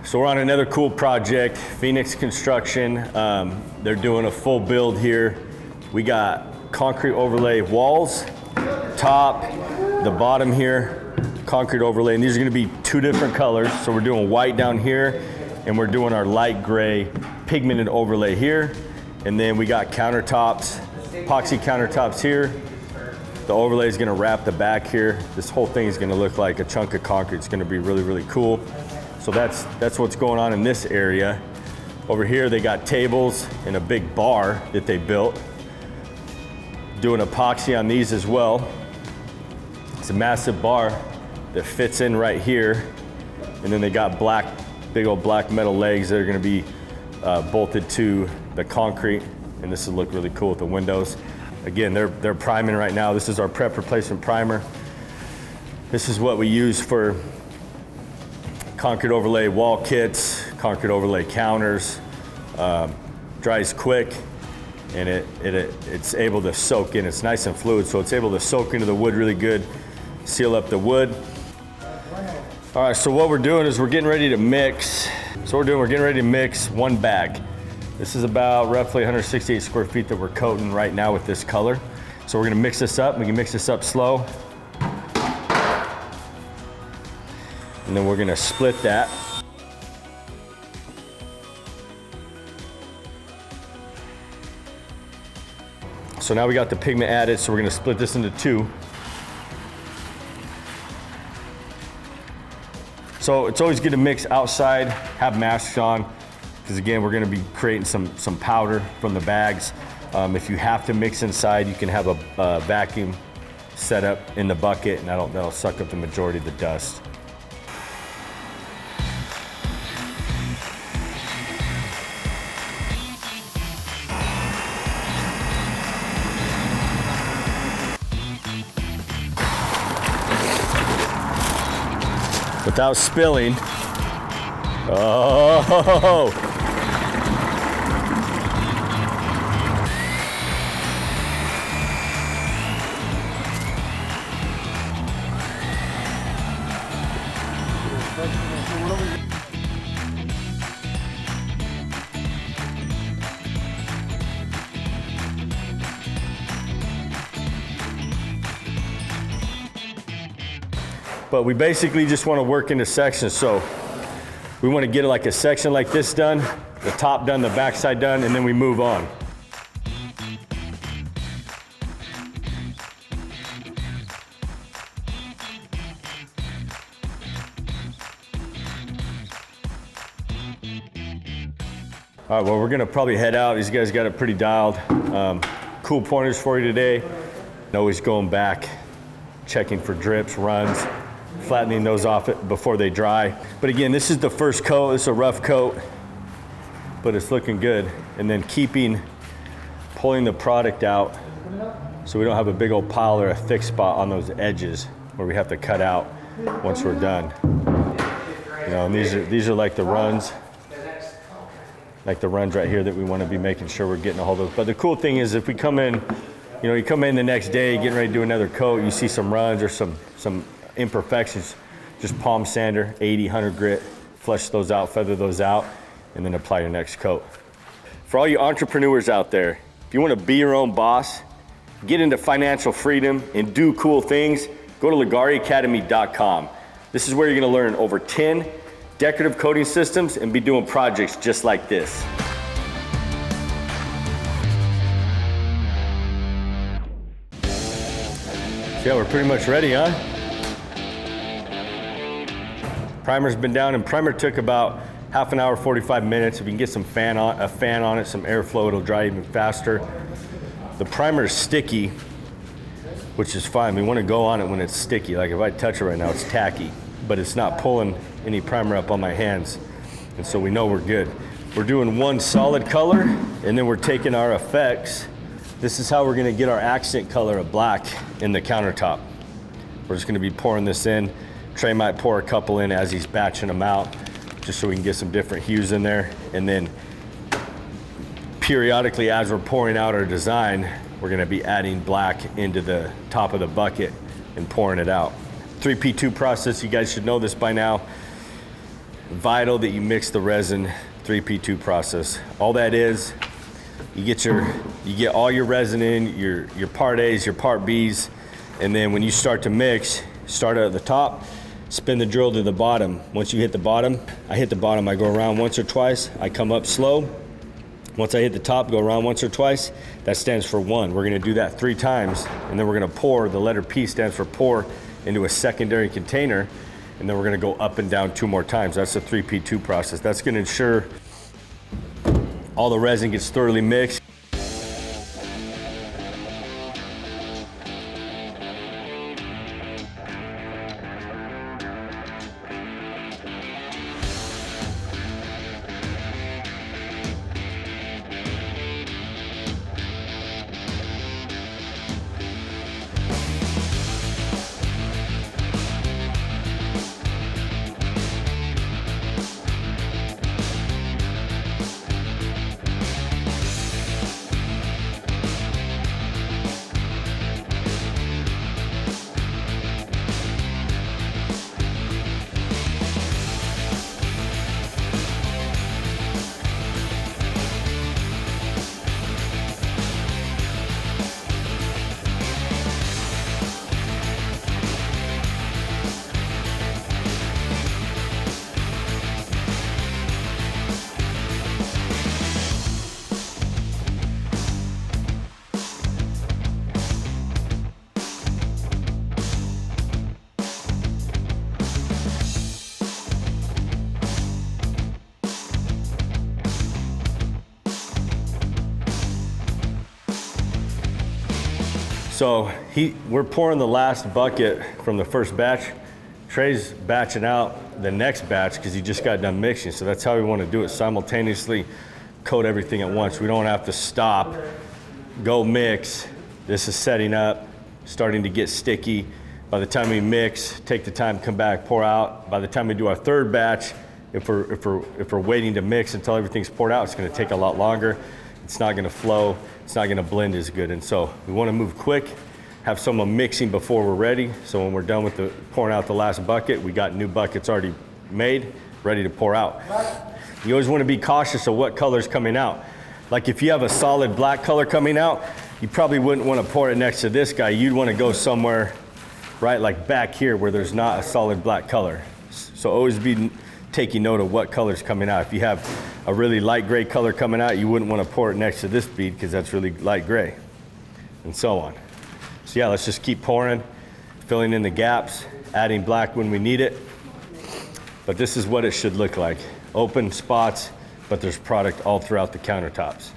So we're on another cool project, Phoenix Construction. They're doing a full build here. We got concrete overlay walls, top, the bottom here, concrete overlay, and these are gonna be two different colors. So we're doing white down here, and we're doing our light gray pigmented overlay here. And then we got countertops, epoxy countertops here. The overlay is gonna wrap the back here. This whole thing is gonna look like a chunk of concrete. It's gonna be really, really cool. So that's what's going on in this area. Over here, they got tables and a big bar that they built. Doing epoxy on these as well. It's a massive bar that fits in right here. And then they got big old black metal legs that are gonna be bolted to the concrete. And this will look really cool with the windows. Again, they're priming right now. This is our prep replacement primer. This is what we use for concrete overlay wall kits, concrete overlay counters. Dries quick, and it's able to soak in. It's nice and fluid, so it's able to soak into the wood really good, seal up the wood. All right, so what we're doing is we're getting ready to mix. So we're getting ready to mix one bag. This is about roughly 168 square feet that we're coating right now with this color. So we're gonna mix this up. We can mix this up slow. And then we're gonna split that. So now we got the pigment added, so we're gonna split this into two. So it's always good to mix outside, have masks on, because again, we're gonna be creating some powder from the bags. If you have to mix inside, you can have a vacuum set up in the bucket, and that'll suck up the majority of the dust. Without spilling. Oh! But we basically just want to work into sections. So we want to get like a section like this done, the top done, the back side done, and then we move on. All right, well, we're gonna probably head out. These guys got it pretty dialed. Cool pointers for you today. Always going back, checking for drips, runs, flattening those off before they dry. But again, this is the first coat. This is a rough coat, but it's looking good. And then pulling the product out so we don't have a big old pile or a thick spot on those edges where we have to cut out once we're done. You know, and these are like the runs. Like the runs right here that we want to be making sure we're getting a hold of. But the cool thing is if we come in, you know, you come in the next day, getting ready to do another coat, you see some runs or some imperfections, just palm sander, 80, 100 grit, flush those out, feather those out, and then apply your next coat. For all you entrepreneurs out there, if you want to be your own boss, get into financial freedom and do cool things, go to LeggariAcademy.com. This is where you're going to learn over 10 decorative coating systems and be doing projects just like this. Yeah, we're pretty much ready, huh? Primer's been down, and primer took about half an hour, 45 minutes. If you can get a fan on it, some airflow, it'll dry even faster. The primer is sticky, which is fine. We want to go on it when it's sticky. Like if I touch it right now, it's tacky, but it's not pulling any primer up on my hands. And so we know we're good. We're doing one solid color, and then we're taking our effects. This is how we're gonna get our accent color of black in the countertop. We're just gonna be pouring this in. Trey might pour a couple in as he's batching them out, just so we can get some different hues in there. And then periodically, as we're pouring out our design, we're gonna be adding black into the top of the bucket and pouring it out. 3P2 process, you guys should know this by now. vital that you mix the resin 3P2 process. All that is, you get all your resin in, your part A's, your part B's, and then when you start to mix, start at the top, spin the drill to the bottom. Once you hit the bottom, I hit the bottom, I go around once or twice, I come up slow. Once I hit the top, go around once or twice, that stands for 1. We're gonna do that 3 times, and then we're gonna pour, the letter P stands for pour, into a secondary container, and then we're gonna go up and down 2 more times. That's the 3P2 process. That's gonna ensure all the resin gets thoroughly mixed. So we're pouring the last bucket from the first batch. Trey's batching out the next batch because he just got done mixing. So that's how we want to do it, simultaneously coat everything at once. We don't have to stop, go mix. This is setting up, starting to get sticky. By the time we mix, take the time, come back, pour out. By the time we do our third batch, if we're waiting to mix until everything's poured out, it's gonna take a lot longer. It's not gonna flow, it's not gonna blend as good. And so we wanna move quick, have someone mixing before we're ready. So when we're done with the pouring out the last bucket, we got new buckets already made, ready to pour out. You always wanna be cautious of what color's coming out. Like if you have a solid black color coming out, you probably wouldn't wanna pour it next to this guy. You'd wanna go somewhere, right, like back here where there's not a solid black color. So always be taking note of what color's coming out. If you have a really light gray color coming out, you wouldn't want to pour it next to this bead because that's really light gray, and so on. So yeah, let's just keep pouring, filling in the gaps, adding black when we need it. But this is what it should look like. Open spots, but there's product all throughout the countertops.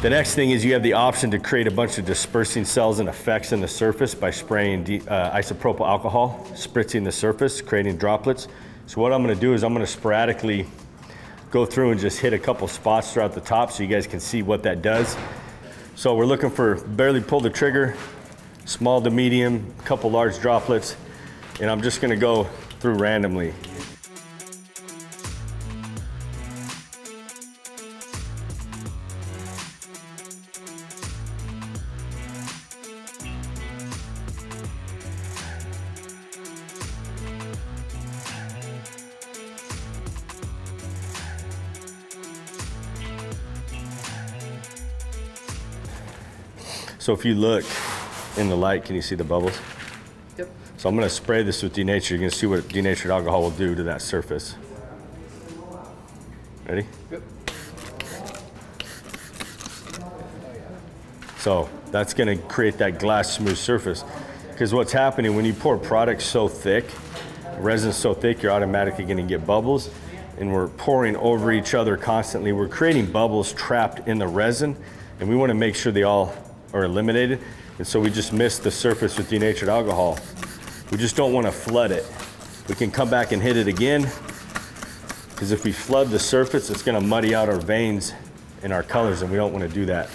The next thing is you have the option to create a bunch of dispersing cells and effects in the surface by spraying isopropyl alcohol, spritzing the surface, creating droplets. So what I'm gonna do is I'm gonna sporadically go through and just hit a couple spots throughout the top so you guys can see what that does. So we're looking for barely pull the trigger, small to medium, a couple large droplets, and I'm just gonna go through randomly. So if you look in the light, can you see the bubbles? Yep. So I'm gonna spray this with denatured. You're gonna see what denatured alcohol will do to that surface. Ready? Yep. So that's gonna create that glass smooth surface. Because what's happening when you pour product so thick, resin's so thick, you're automatically gonna get bubbles, and we're pouring over each other constantly. We're creating bubbles trapped in the resin, and we wanna make sure they all are eliminated. And so we just mist the surface with denatured alcohol. We just don't wanna flood it. We can come back and hit it again, because if we flood the surface, it's gonna muddy out our veins and our colors, and we don't wanna do that.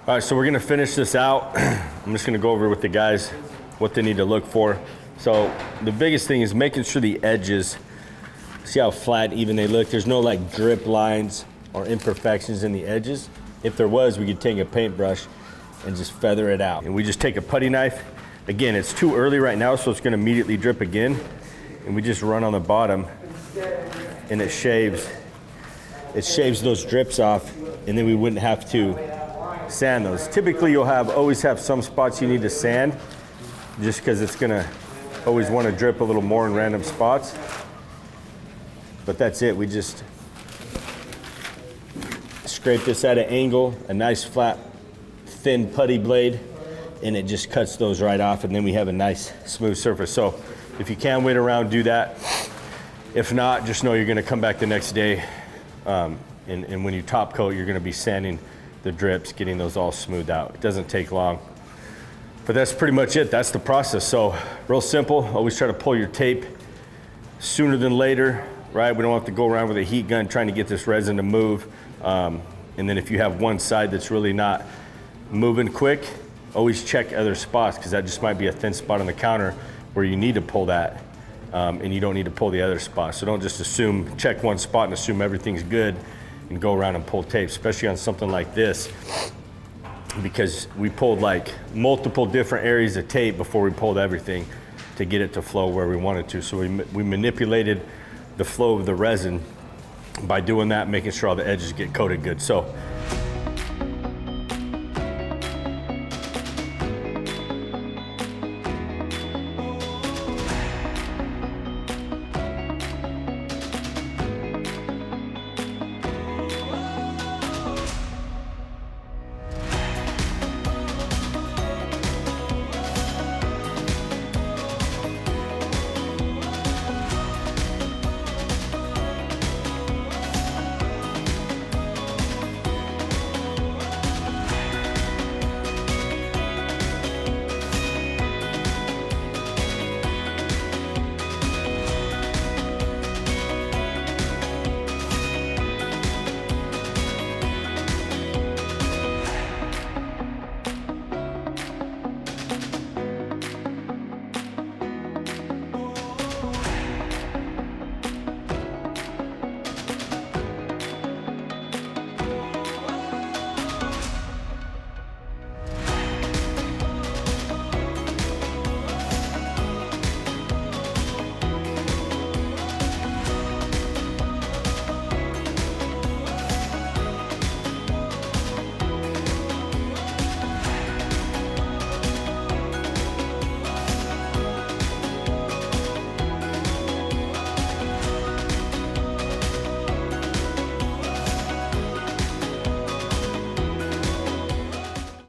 All right, so we're gonna finish this out. I'm just gonna go over with the guys what they need to look for. So the biggest thing is making sure the edges, see how flat, even they look. There's no like drip lines or imperfections in the edges. If there was, we could take a paintbrush and just feather it out. And we just take a putty knife. Again, it's too early right now, so it's gonna immediately drip again. And we just run on the bottom and it shaves those drips off, and then we wouldn't have to sand those. Typically you'll always have some spots you need to sand, just because it's gonna always want to drip a little more in random spots. But that's it. We just scrape this at an angle, a nice flat thin putty blade, and it just cuts those right off, and then we have a nice smooth surface. So if you can wait around, do that. If not, just know you're gonna come back the next day, and when you top coat, you're gonna be sanding the drips, getting those all smoothed out. It doesn't take long. But that's pretty much it. That's the process. So real simple. Always try to pull your tape sooner than later, right? We don't have to go around with a heat gun trying to get this resin to move. And then if you have one side that's really not moving quick, always check other spots, because that just might be a thin spot on the counter where you need to pull that, and you don't need to pull the other spot. So don't just assume, check one spot and assume everything's good and go around and pull tape, especially on something like this, because we pulled like multiple different areas of tape before we pulled everything to get it to flow where we wanted to. So we manipulated the flow of the resin by doing that, making sure all the edges get coated good. So